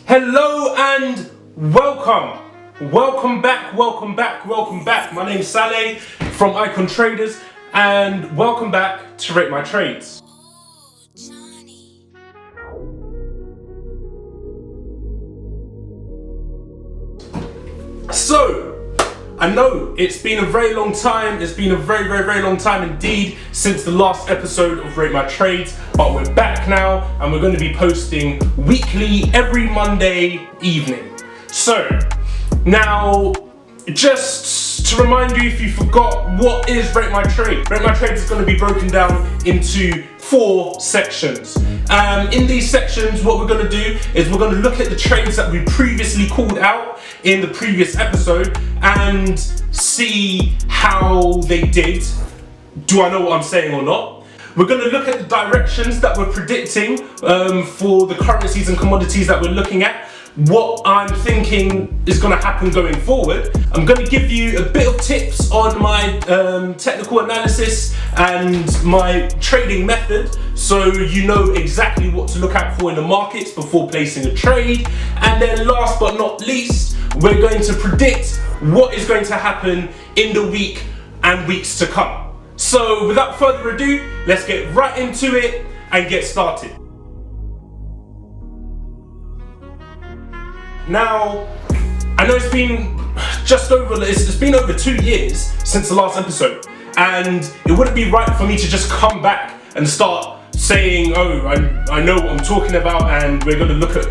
Hello and welcome. Welcome back. My name's Saleh from Icon Traders and welcome back to Rate My Trades. So, I know it's been a very long time. It's been a very long time indeed since the last episode of Rate My Trades, but we're back now and we're going to be posting weekly every Monday evening. So, now, just to remind you if you forgot, what is Rate My Trade? Rate My Trade is going to be broken down into 4 sections. In these sections, what we're going to do is we're going to look at the trades that we previously called out in the previous episode and see how they did. Do I know what I'm saying or not? We're going to look at the directions that we're predicting for the currencies and commodities that we're looking at. What I'm thinking is going to happen going forward. I'm going to give you a bit of tips on my technical analysis and my trading method, so you know exactly what to look out for in the markets before placing a trade. And then last but not least, we're going to predict what is going to happen in the week and weeks to come. So without further ado, let's get right into it and get started. Now, I know it's been over 2 years since the last episode, and it wouldn't be right for me to just come back and start saying, oh, I know what I'm talking about and we're going to look at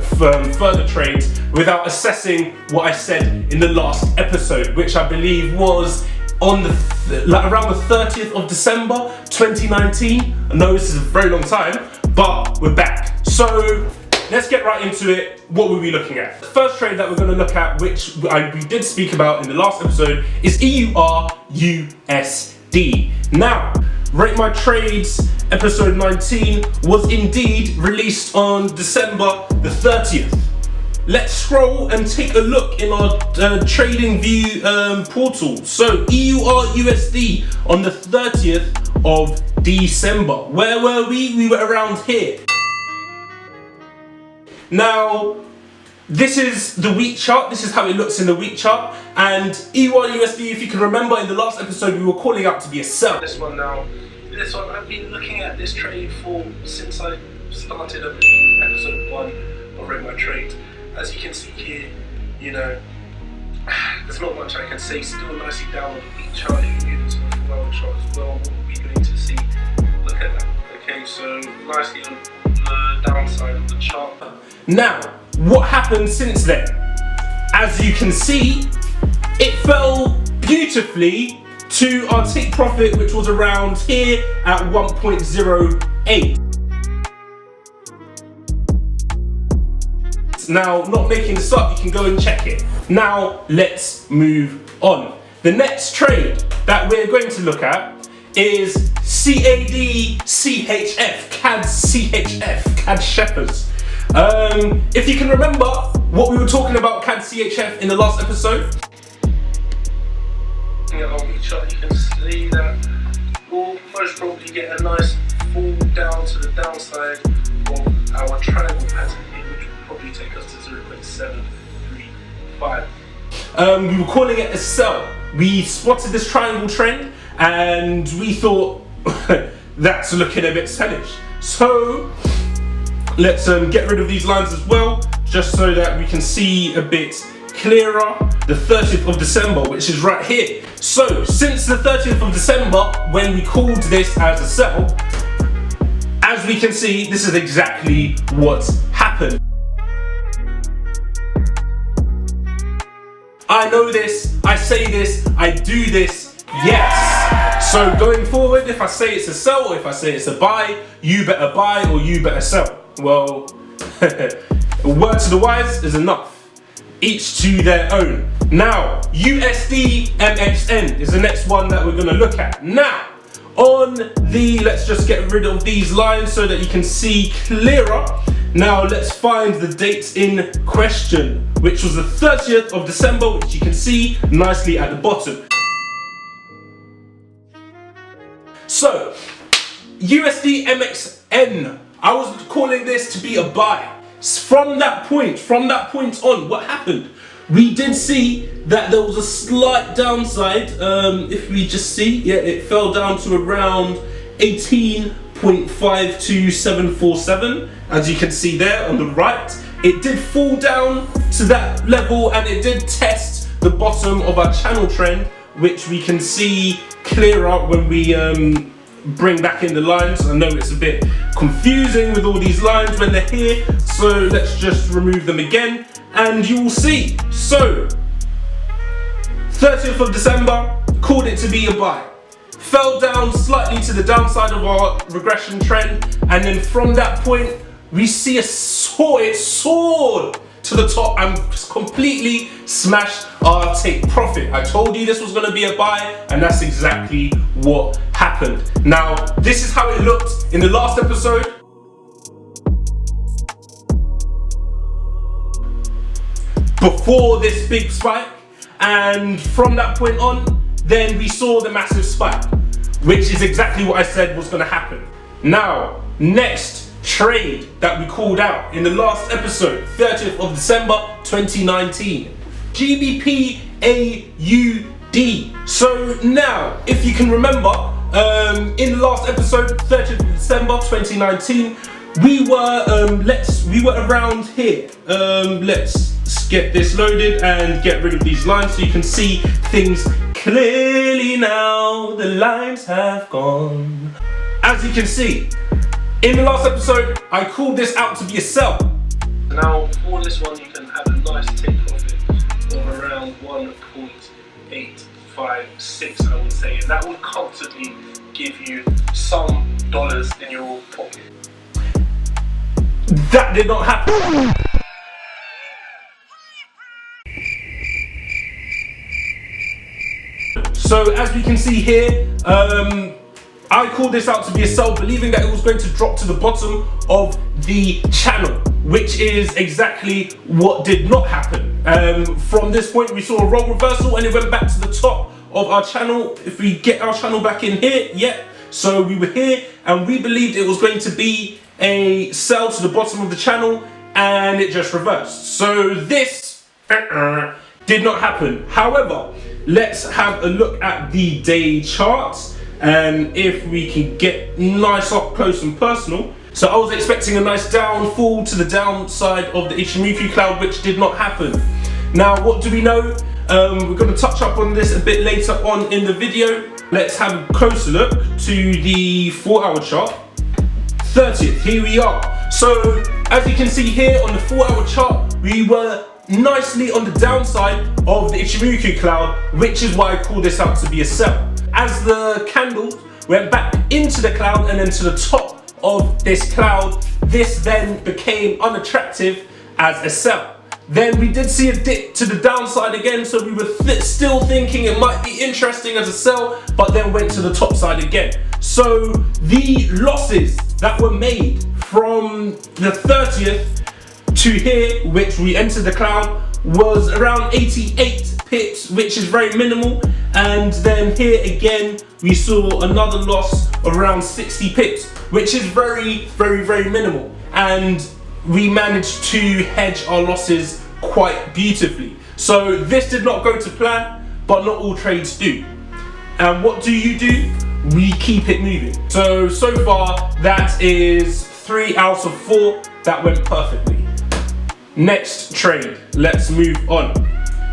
further trades without assessing what I said in the last episode, which I believe was on around the 30th of December 2019. I know this is a very long time, but we're back. So let's get right into it. What will we be looking at? The first trade that we're going to look at, which we did speak about in the last episode, is EUR USD. Now, Rate My Trades episode 19 was indeed released on December the 30th. Let's scroll and take a look in our trading view portal. So EUR USD on the 30th of December. Where were we? We were around here. Now, this is the week chart. This is how it looks in the week chart. And EUR USD, if you can remember in the last episode, we were calling out to be a sell. This one, I've been looking at this trade since I started episode 1 of Rate My Trade. As you can see here, you know, there's not much I can say. Still nicely down on the week chart. If you get into the 4-hour chart as well, what we're going to see. Look at that. Okay, so nicely on the downside of the chart. Now, what happened since then? As you can see, it fell beautifully to our take profit, which was around here at 1.08. Now, not making this up, you can go and check it. Now, let's move on. The next trade that we're going to look at is CAD CHF, CAD CHF, CAD Sheffers. If you can remember what we were talking about CAD CHF in the last episode, on the chart you can see that we'll most probably get a nice fall down to the downside of our triangle pattern here, which will probably take us to 0.735. We were calling it a sell. We spotted this triangle trend and we thought that's looking a bit sellish. So let's get rid of these lines as well, just so that we can see a bit clearer. The 30th of December, which is right here. So since the 30th of December, when we called this as a sell, as we can see, this is exactly what's happened. I know this, I say this, I do this, yes. So going forward, if I say it's a sell or if I say it's a buy, you better buy or you better sell. Well, a word to the wise is enough. Each to their own. Now, Usd Mxn is the next one that we're going to look at. Now, let's just get rid of these lines so that you can see clearer. Now, let's find the dates in question, which was the 30th of December, which you can see nicely at the bottom. So, Usd Mxn, I was calling this to be a buy. From that point on, what happened? We did see that there was a slight downside. If we just see, yeah, it fell down to around 18.52747, as you can see there on the right. It did fall down to that level, and it did test the bottom of our channel trend, which we can see clearer when we bring back in the lines. I know it's a bit confusing with all these lines when they're here, so let's just remove them again and you will see. So 30th of December, called it to be a buy, fell down slightly to the downside of our regression trend, and then from that point we see it soared to the top and completely smashed our take profit. I told you this was going to be a buy, and that's exactly what happened. Now, this is how it looked in the last episode. Before this big spike, and from that point on, then we saw the massive spike, which is exactly what I said was going to happen. Now, next trade that we called out in the last episode, 30th of December 2019, GBP AUD. So now, if you can remember, in the last episode, 30th of December 2019, we were around here. Let's get this loaded and get rid of these lines so you can see things clearly now. The lines have gone. As you can see, in the last episode, I called this out to be a sell. Now, for this one, you can have a nice take profit of around 1.856, I would say, and that will comfortably give you some dollars in your pocket. That did not happen. So as we can see here, I called this out to be a sell, believing that it was going to drop to the bottom of the channel, which is exactly what did not happen. From this point, we saw a role reversal and it went back to the top of our channel. If we get our channel back in here, yeah. So we were here and we believed it was going to be a sell to the bottom of the channel, and it just reversed. So this did not happen. However, let's have a look at the day charts. And if we can get nice up close and personal. So I was expecting a nice downfall to the downside of the Ichimoku cloud, which did not happen. Now, what do we know? We're going to touch up on this a bit later on in the video. Let's have a closer look to the 4-hour chart. 30th, here we are. So as you can see here on the 4-hour chart, we were nicely on the downside of the Ichimoku cloud, which is why I call this out to be a sell. As the candles went back into the cloud and then to the top of this cloud, this then became unattractive as a sell. Then we did see a dip to the downside again, so we were still thinking it might be interesting as a sell, but then went to the top side again. So the losses that were made from the 30th to here, which we entered the cloud, was around 88 pips, which is very minimal. And then here again, we saw another loss of around 60 pips, which is very, very, very minimal. And we managed to hedge our losses quite beautifully. So this did not go to plan, but not all trades do. And what do? We keep it moving. So far, that is 3 out of 4 that went perfectly. Next trade, let's move on.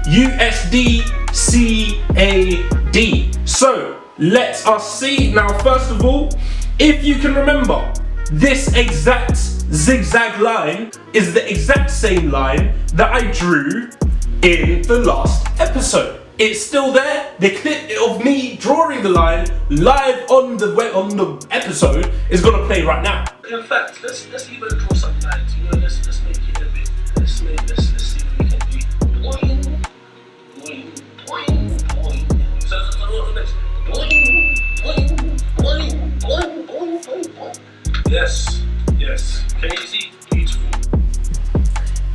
USD CAD. So let us see. Now, first of all, if you can remember, this exact zigzag line is the exact same line that I drew in the last episode. It's still there. The clip of me drawing the line live on the episode is gonna play right now. In fact, let's even draw some lines. You know, let's make it a bit. Let's see what we can do. Boing, boing, boing, boing. So next. Boing, boing, boing, boing, boing, boing, boing. Yes. Can you see? Beautiful.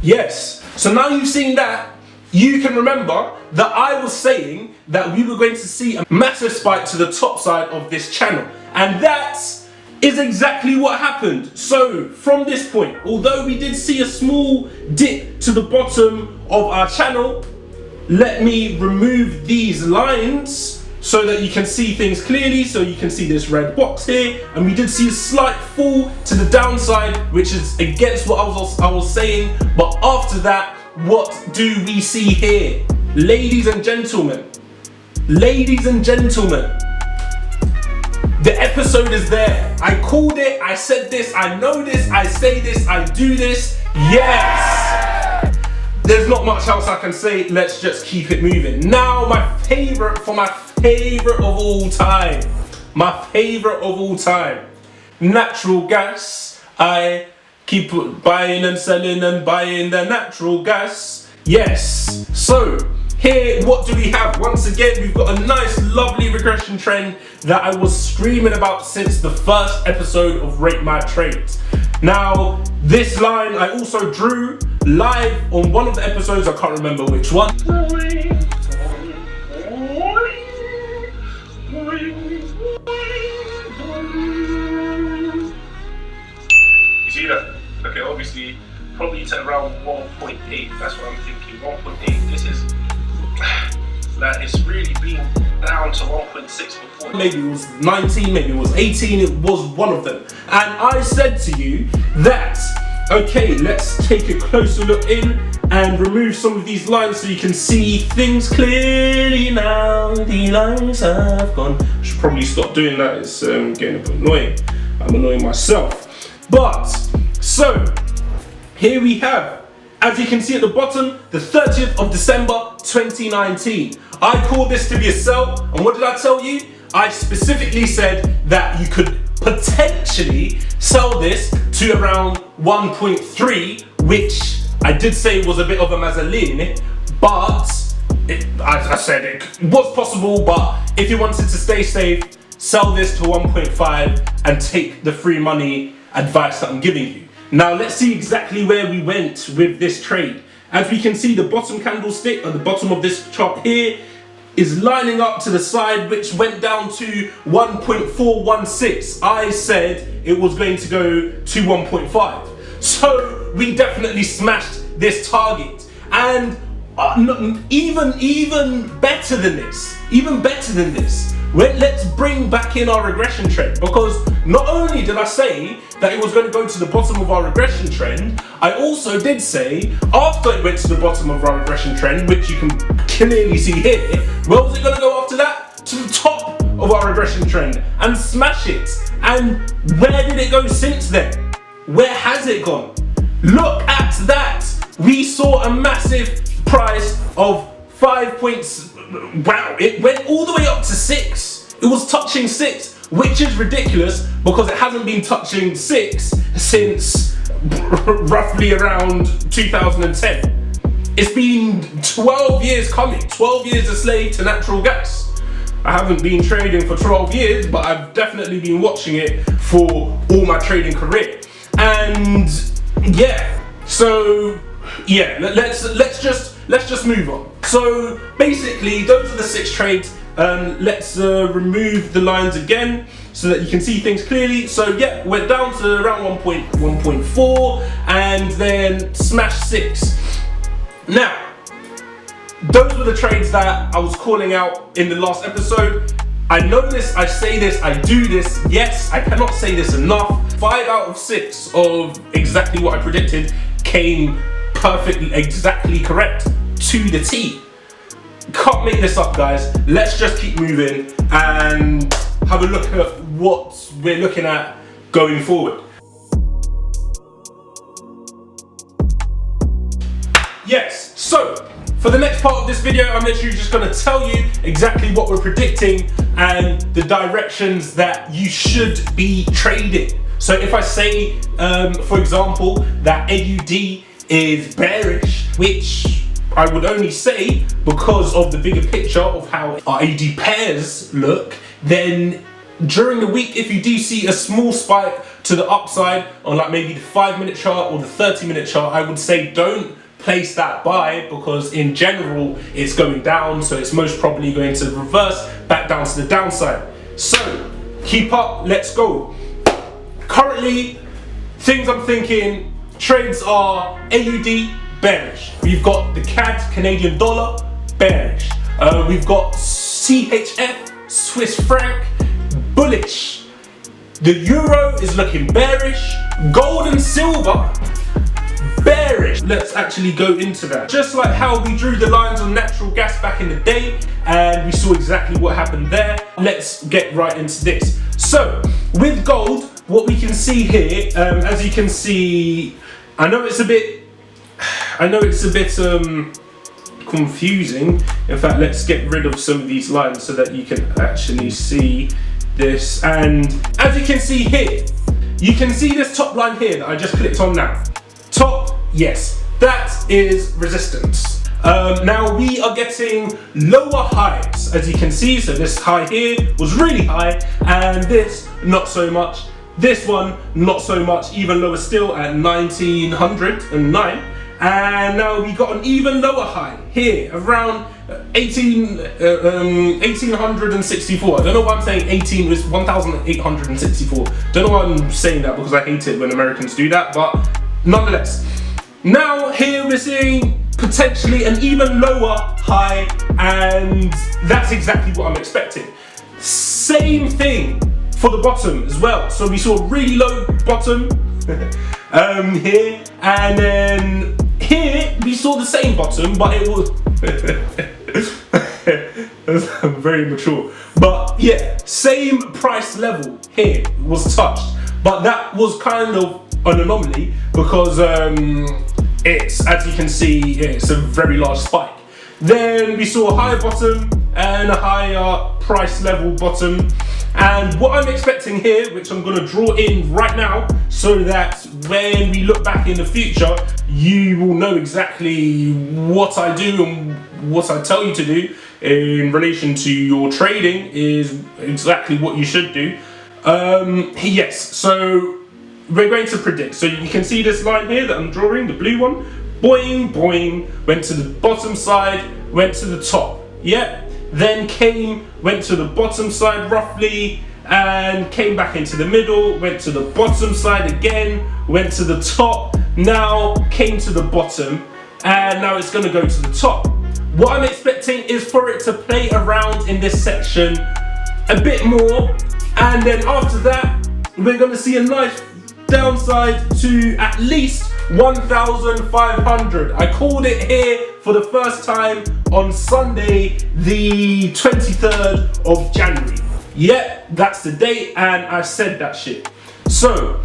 Yes. So now you've seen that, you can remember that I was saying that we were going to see a massive spike to the top side of this channel. And that is exactly what happened. So from this point, although we did see a small dip to the bottom of our channel, let me remove these lines so that you can see things clearly. So you can see this red box here, and we did see a slight fall to the downside, which is against what I was saying. But after that, what do we see here? Ladies and gentlemen, the episode is there. I called it, I said this, I know this, I say this, I do this. Yes! There's not much else I can say. Let's just keep it moving. Now, my favorite of all time. Natural gas. I keep buying and selling and buying the natural gas. Yes. So, here, what do we have? Once again, we've got a nice, lovely regression trend that I was screaming about since the first episode of Rate My Trades. Now, this line I also drew live on one of the episodes, I can't remember which one. You see that? Okay, obviously, probably to around 1.8, that's what I'm thinking, 1.8, this is... that it's really been down to 1.6 before. Maybe it was 19, maybe it was 18, it was one of them. And I said to you that, okay, let's take a closer look in and remove some of these lines so you can see things clearly now. The lines have gone. I should probably stop doing that, it's getting a bit annoying. I'm annoying myself. But, so, here we have, as you can see at the bottom, the 30th of December 2019. I called this to be a sell, and what did I tell you? I specifically said that you could potentially sell this to around 1.3, which I did say was a bit of a mezzanine, but as I said, it was possible, but if you wanted to stay safe, sell this to 1.5 and take the free money advice that I'm giving you. Now let's see exactly where we went with this trade. As we can see, the bottom candlestick at the bottom of this chart here is lining up to the side, which went down to 1.416. I said it was going to go to 1.5. So we definitely smashed this target. And even better than this, let's bring back in our regression trend, because not only did I say that it was going to go to the bottom of our regression trend, I also did say after it went to the bottom of our regression trend, which you can clearly see here, where was it going to go after that? To the top of our regression trend and smash it. And where did it go since then? Where has it gone? Look at that. We saw a massive price of 5 points. Wow, it went all the way up to 6. It was touching 6, which is ridiculous because it hasn't been touching 6 since roughly around 2010. It's been 12 years coming, 12 years a slave to natural gas. I haven't been trading for 12 years, but I've definitely been watching it for all my trading career. And yeah, so yeah, let's just move on. So basically, those are the 6 trades. Let's remove the lines again so that you can see things clearly. So yeah, we're down to around 1.4 and then smash 6. Now, those were the trades that I was calling out in the last episode. I know this, I say this, I do this. Yes, I cannot say this enough. 5 out of 6 of exactly what I predicted came perfectly, exactly correct to the T. Can't make this up, guys. Let's just keep moving and have a look at what we're looking at going forward. Yes, so for the next part of this video, I'm literally just going to tell you exactly what we're predicting and the directions that you should be trading. So if I say, for example, that AUD is bearish, which I would only say because of the bigger picture of how our AUD pairs look, then during the week, if you do see a small spike to the upside on like maybe the 5-minute chart or the 30-minute chart, I would say don't place that buy, because in general it's going down, so it's most probably going to reverse back down to the downside. So keep up, let's go. Currently, things I'm thinking, trades are AUD, bearish. We've got the CAD, Canadian dollar, bearish. We've got CHF, Swiss franc, bullish. The euro is looking bearish. Gold and silver, bearish. Let's actually go into that. Just like how we drew the lines on natural gas back in the day, and we saw exactly what happened there, let's get right into this. So, with gold, what we can see here, as you can see, I know it's a bit confusing. In fact, let's get rid of some of these lines so that you can actually see this. And as you can see here, you can see this top line here that I just clicked on now. Top, yes, that is resistance. Now we are getting lower highs, as you can see. So this high here was really high, and this not so much. This one not so much, even lower still at 1909. And now we got an even lower high here around 1864. I don't know why I'm saying 18, it's 1864. Don't know why I'm saying that, because I hate it when Americans do that, but nonetheless. Now here we're seeing potentially an even lower high, and that's exactly what I'm expecting. Same thing for the bottom as well. So we saw a really low bottom here, and then here we saw the same bottom, but it was I'm very mature. But yeah, same price level here was touched, but that was kind of an anomaly because it's, as you can see, it's a very large spike. Then we saw a higher bottom and a higher price level bottom. And what I'm expecting here, which I'm going to draw in right now, so that when we look back in the future, you will know exactly what I do and what I tell you to do in relation to your trading is exactly what you should do. Yes, so we're going to predict. So you can see this line here that I'm drawing, the blue one. Boing, boing, went to the bottom side, went to the top. Yep. Then went to the bottom side roughly, and came back into the middle, went to the bottom side again, went to the top, now came to the bottom, and now it's going to go to the top. What I'm expecting is for it to play around in this section a bit more, and then after that we're going to see a nice downside to at least 1,500. I called it here for the first time on Sunday, the 23rd of January. Yep, that's the date, and I said that shit. So,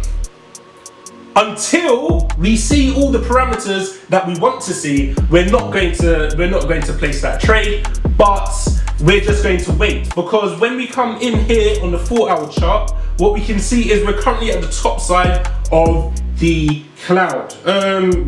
until we see all the parameters that we want to see, we're not going to place that trade, but we're just going to wait, because when we come in here on the 4-hour chart, what we can see is we're currently at the top side of the cloud.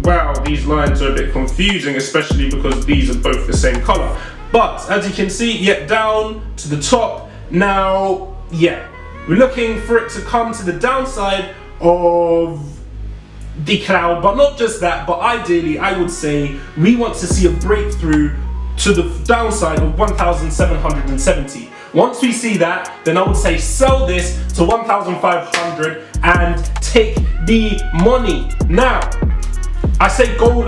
Wow, these lines are a bit confusing, especially because these are both the same color. But as you can see, yeah, down to the top. Now, yeah, we're looking for it to come to the downside of the cloud, but not just that, but ideally I would say we want to see a breakthrough to the downside of 1,770. Once we see that, then I would say sell this to 1,500 and take the money. Now, I say gold,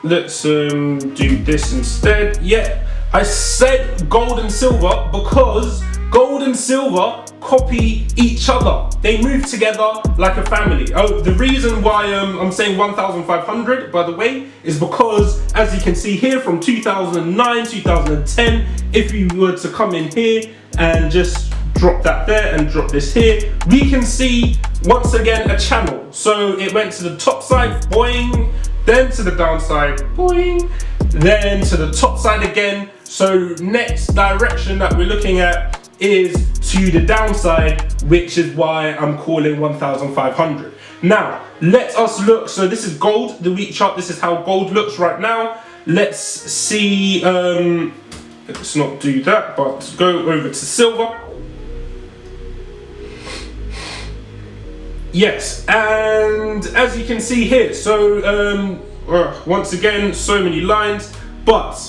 let's do this instead. Yeah, I said gold and silver because gold and silver copy each other. They move together like a family. Oh, the reason why I'm saying 1,500, by the way, is because as you can see here from 2009, 2010, if you were to come in here and just drop that there and drop this here, we can see once again a channel. So it went to the top side, boing, then to the downside, boing, then to the top side again. So next direction that we're looking at is to the downside, which is why I'm calling 1,500. Now, let us look. So this is gold, the week chart. This is how gold looks right now. Let's see, let's not do that, but go over to silver. Yes, and as you can see here, so once again, so many lines, but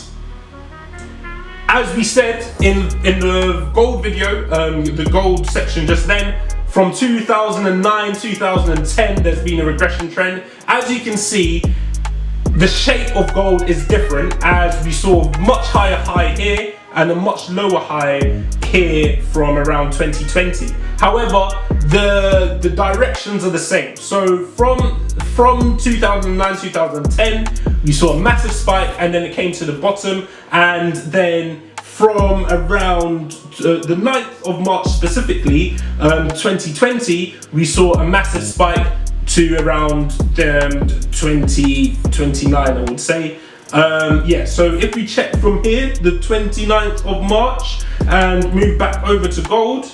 as we said in the gold video, the gold section just then, from 2009, 2010, there's been a regression trend. As you can see, the shape of gold is different, as we saw much higher high here and a much lower high here from around 2020. However, the directions are the same. So from 2009, 2010, we saw a massive spike, and then it came to the bottom, and then from around the 9th of March specifically, 2020, we saw a massive spike to around 29, I would say. Yeah, so if we check from here, the 29th of March, and move back over to gold,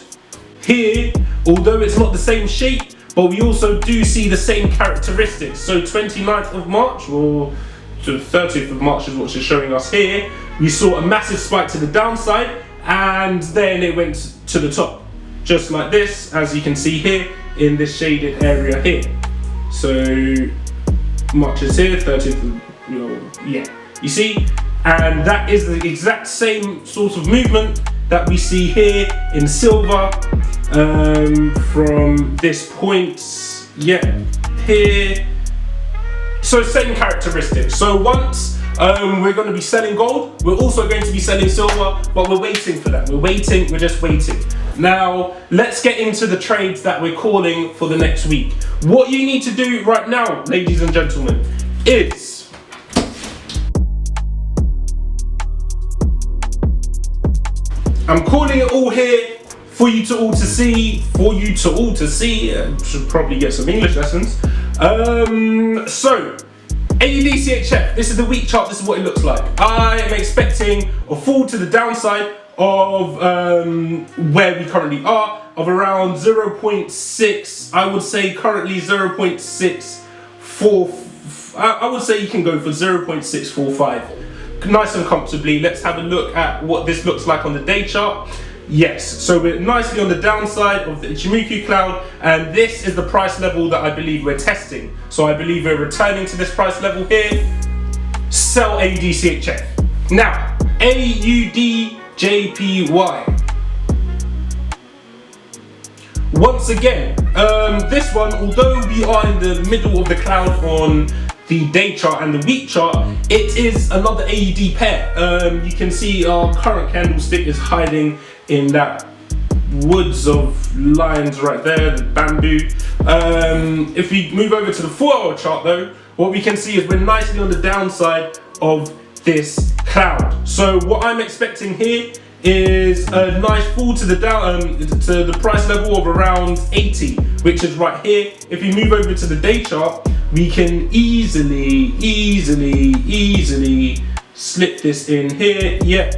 here, although it's not the same shape, but we also do see the same characteristics. So 29th of March, or to the 30th of March is what it's showing us here, we saw a massive spike to the downside, and then it went to the top, just like this, as you can see here in this shaded area here. So March is here, 30th of, yeah, you see, and that is the exact same sort of movement that we see here in silver, from this point, yeah, here. So same characteristics. So once we're going to be selling gold, we're also going to be selling silver, but we're waiting for that. We're just waiting. Now, let's get into the trades that we're calling for the next week. What you need to do right now, ladies and gentlemen, is I'm calling it all here for you to all to see, should probably get some English lessons. So, AUD-CHF, this is the week chart, this is what it looks like. I am expecting a fall to the downside of where we currently are, of around 0.6, I would say currently 0.64, I would say you can go for 0.645. Nice and comfortably. Let's have a look at what this looks like on the day chart. Yes, so we're nicely on the downside of the Ichimoku cloud, and this is the price level that I believe we're testing. So I believe we're returning to this price level here. Sell AUD-CHF. Now, AUD-JPY. Once again, this one, although we are in the middle of the cloud on the day chart and the week chart, it is another AUD pair. You can see our current candlestick is hiding in that woods of lines right there, the bamboo. If we move over to the 4-hour chart though, what we can see is we're nicely on the downside of this cloud. So what I'm expecting here is a nice fall to the to the price level of around 80, which is right here. If we move over to the day chart, we can easily slip this in here. Yeah,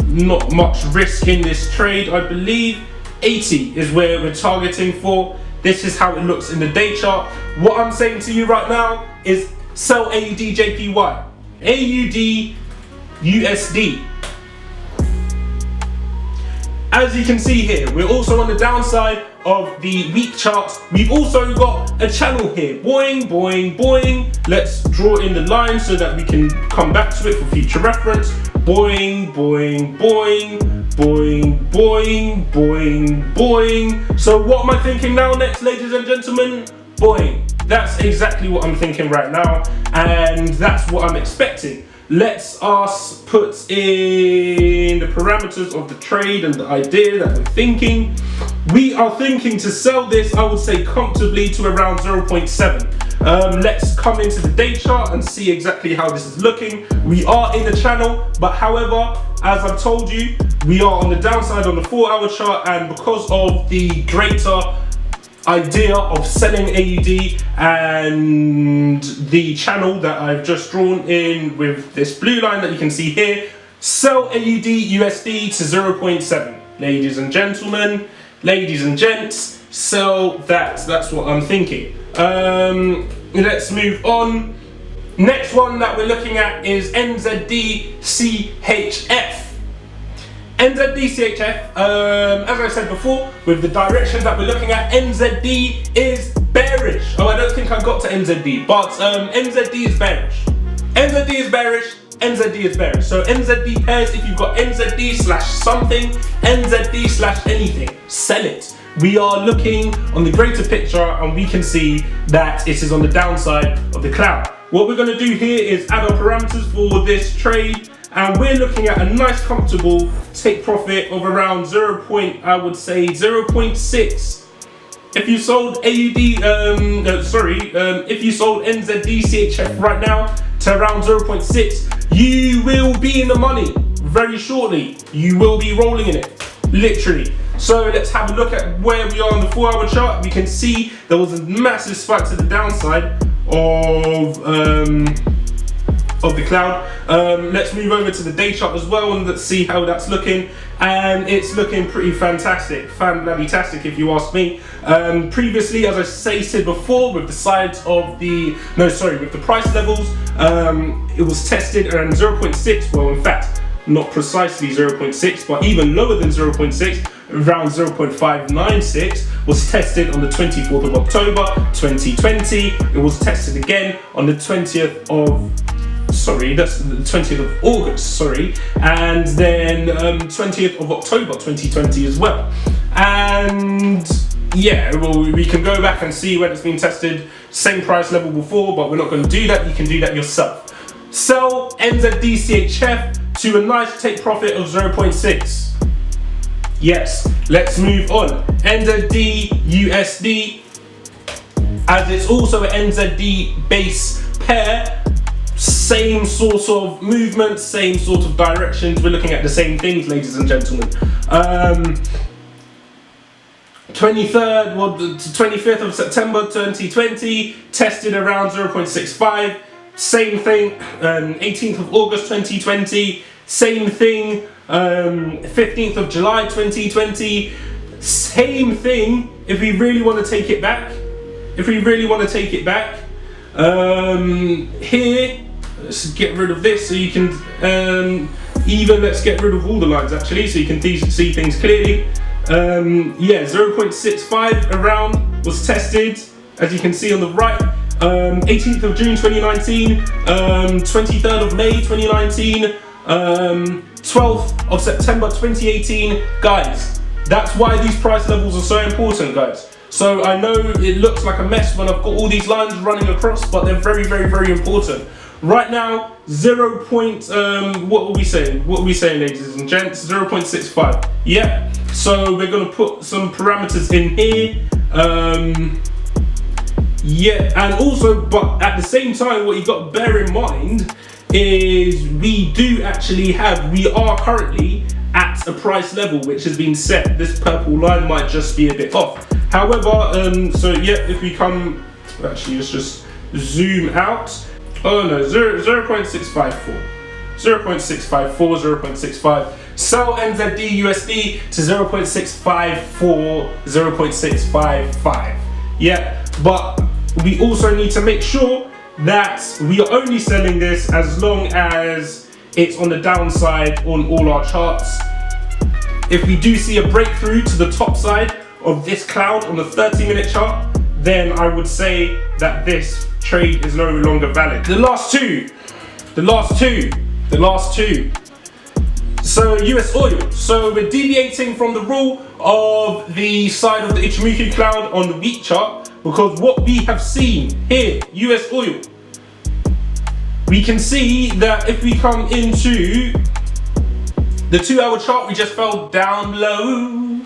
not much risk in this trade. I believe 80 is where we're targeting for. This is how it looks in the day chart. What I'm saying to you right now is sell AUD-JPY, AUD-USD. As you can see here, we're also on the downside of the week chart. We've also got a channel here. Boing, boing, boing. Let's draw in the line so that we can come back to it for future reference. Boing, boing, boing, boing, boing, boing, boing. So what am I thinking now next, ladies and gentlemen? Boing. That's exactly what I'm thinking right now, and that's what I'm expecting. Let's us put in the parameters of the trade and the idea that we're thinking. We are thinking to sell this, I would say, comfortably to around 0.7. Let's come into the day chart and see exactly how this is looking. We are in the channel, but however, as I've told you, we are on the downside on the 4-hour chart, and because of the greater idea of selling AUD and the channel that I've just drawn in with this blue line that you can see here, sell AUD-USD to 0.7. Ladies and gentlemen, ladies and gents, sell that. That's what I'm thinking. Let's move on. Next one that we're looking at is Nzdchf. Nzdchf, as I said before, with the direction that we're looking at, NZD is bearish. Oh, I don't think I got to NZD, but NZD is bearish. NZD is bearish, NZD is bearish. So NZD pairs, if you've got NZD slash something, NZD slash anything. sell it. We are looking on the greater picture and we can see that it is on the downside of the cloud. What we're going to do here is add our parameters for this trade, and we're looking at a nice comfortable take profit of around 0.6. If you sold if you sold Nzdchf right now to around 0.6, you will be in the money very shortly. You will be rolling in it, literally. So let's have a look at where we are on the 4-hour chart. We can see there was a massive spike to the downside of the cloud. Let's move over to the day chart as well and let's see how that's looking. And it's looking pretty fantastic, fan-bloody-tastic if you ask me. Previously, as I stated before, with the sides of with the price levels, it was tested around 0.6. Well, in fact, not precisely 0.6, but even lower than 0.6, around 0.596 was tested on the 24th of October 2020. It was tested again on the 20th of that's the 20th of August, and then 20th of October 2020 as well. And yeah, well, we can go back and see when it's been tested, same price level before, but we're not going to do that. You can do that yourself. Sell Nzdchf to a nice take profit of 0.6. Yes, let's move on. Usd, as it's also an NZD base pair, same sort of movement, same sort of directions. We're looking at the same things, ladies and gentlemen. 25th of September 2020, tested around 0.65. Same thing, 18th of August 2020, same thing, 15th of July 2020, same thing. If we really want to take it back, here, let's get rid of this so you can, let's get rid of all the lines actually so you can see things clearly. 0.65 around was tested, as you can see on the right. 18th of June 2019, 23rd of May 2019, 12th of September 2018. Guys, that's why these price levels are so important, guys. So I know it looks like a mess when I've got all these lines running across, but they're very, very, very important. Right now, what are we saying, ladies and gents? 0.65. Yeah, so we're gonna put some parameters in here. And also, but at the same time, what you got to bear in mind is we are currently at a price level which has been set. This purple line might just be a bit off. However, if we come, actually let's just zoom out. Oh no, 0.654. 0.654. Sell Nzdusd to 0.654, 0.655. Yeah, but we also need to make sure that we are only selling this as long as it's on the downside on all our charts. If we do see a breakthrough to the top side of this cloud on the 30-minute chart, then I would say that this trade is no longer valid. The last two. So US oil. So we're deviating from the rule of the side of the Ichimoku cloud on the week chart, because what we have seen here, US oil, we can see that if we come into the 2-hour chart, we just fell down below,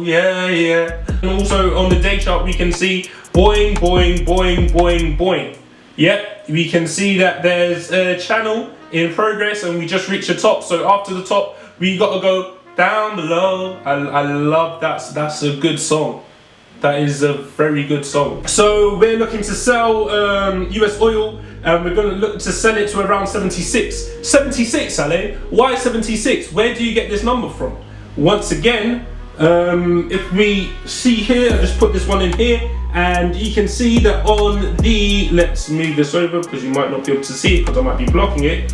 yeah. And also on the day chart, we can see boing. Yep, we can see that there's a channel in progress and we just reached the top. So after the top, we got to go down below. I love that. That's a good song. That is a very good song. So we're looking to sell US oil, and we're going to look to sell it to around 76. 76, Ale. Why 76? Where do you get this number from? Once again, if we see here, I just put this one in here, and you can see that on the, let's move this over because you might not be able to see it because I might be blocking it,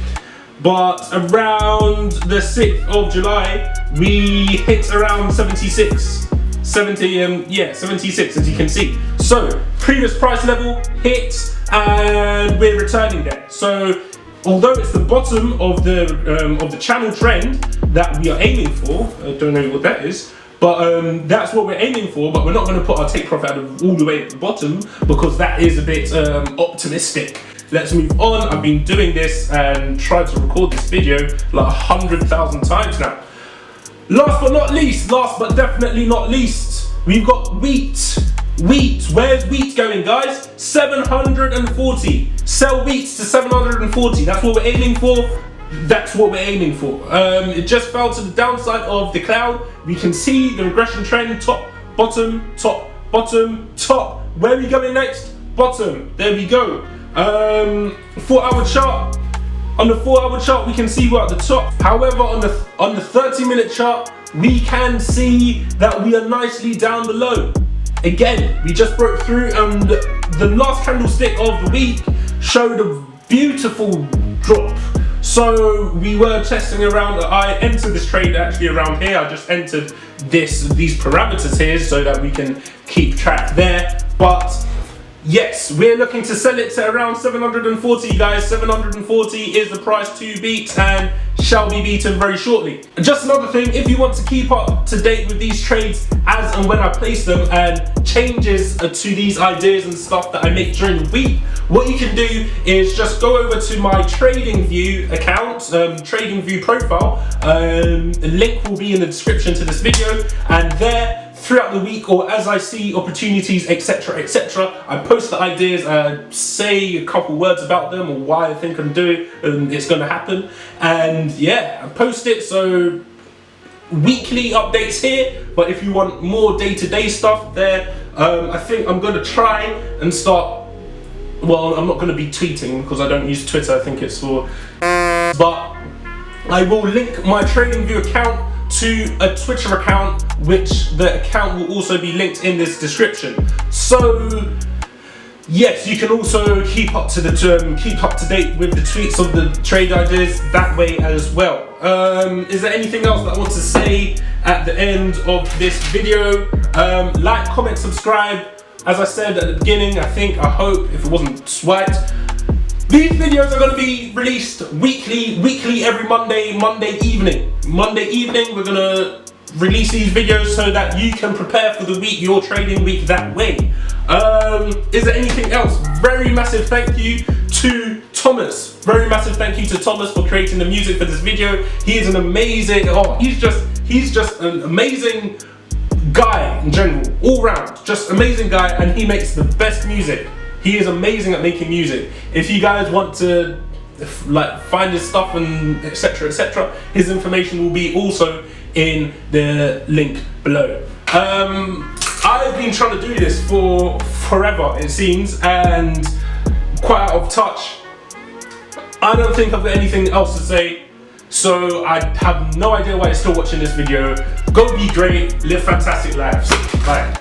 but around the 6th of July, we hit around 76. 76, as you can see. So previous price level hit, and we're returning there. So although it's the bottom of the channel trend that we are aiming for, I don't know what that is, but that's what we're aiming for, but we're not going to put our take profit all the way at the bottom because that is a bit optimistic. Let's move on. I've been doing this and tried to record this video like 100,000 times now. Last but not least, last but definitely not least, we've got wheat. Wheat, where's wheat going, guys? 740. Sell wheat to 740. That's what we're aiming for. That's what we're aiming for. It just fell to the downside of the cloud. We can see the regression trend, top, bottom, top, bottom, top. Where are we going next? Bottom. There we go. 4-hour chart. On the 4-hour chart, we can see we're at the top. However, on the 30-minute chart, we can see that we are nicely down below. Again, we just broke through, and the last candlestick of the week showed a beautiful drop. So we were testing around. I entered this trade actually around here. I just entered these parameters here so that we can keep track there. But yes, we're looking to sell it to around 740, guys. 740 is the price to beat and shall be beaten very shortly. And just another thing, if you want to keep up to date with these trades as and when I place them and changes to these ideas and stuff that I make during the week, what you can do is just go over to my TradingView account, TradingView profile. The link will be in the description to this video, and there throughout the week, or as I see opportunities, etc., etc., I post the ideas, say a couple words about them or why I think I'm doing it's going to happen, and yeah, I post it. So weekly updates here, but if you want more day-to-day stuff there, I think I'm going to try and start. Well, I'm not going to be tweeting because I don't use Twitter. I think it's for. But I will link my TradingView account to a Twitter account, which the account will also be linked in this description. So yes, you can also keep up to date with the tweets of the trade ideas that way as well. Is there anything else that I want to say at the end of this video? Like, comment, subscribe. As I said at the beginning, I hope, if it wasn't swiped, these videos are going to be released weekly every Monday evening. Monday evening, we're going to release these videos so that you can prepare for the week, your trading week that way. Is there anything else? Very massive thank you to Thomas. Very massive thank you to Thomas for creating the music for this video. He is an amazing, he's just an amazing guy in general, all round, just amazing guy, and he makes the best music. He is amazing at making music. If you guys want to like find his stuff and etc, etc, his information will be also in the link below. I've been trying to do this for forever, it seems, and quite out of touch. I don't think I've got anything else to say, so I have no idea why you're still watching this video. Go be great, live fantastic lives. Bye.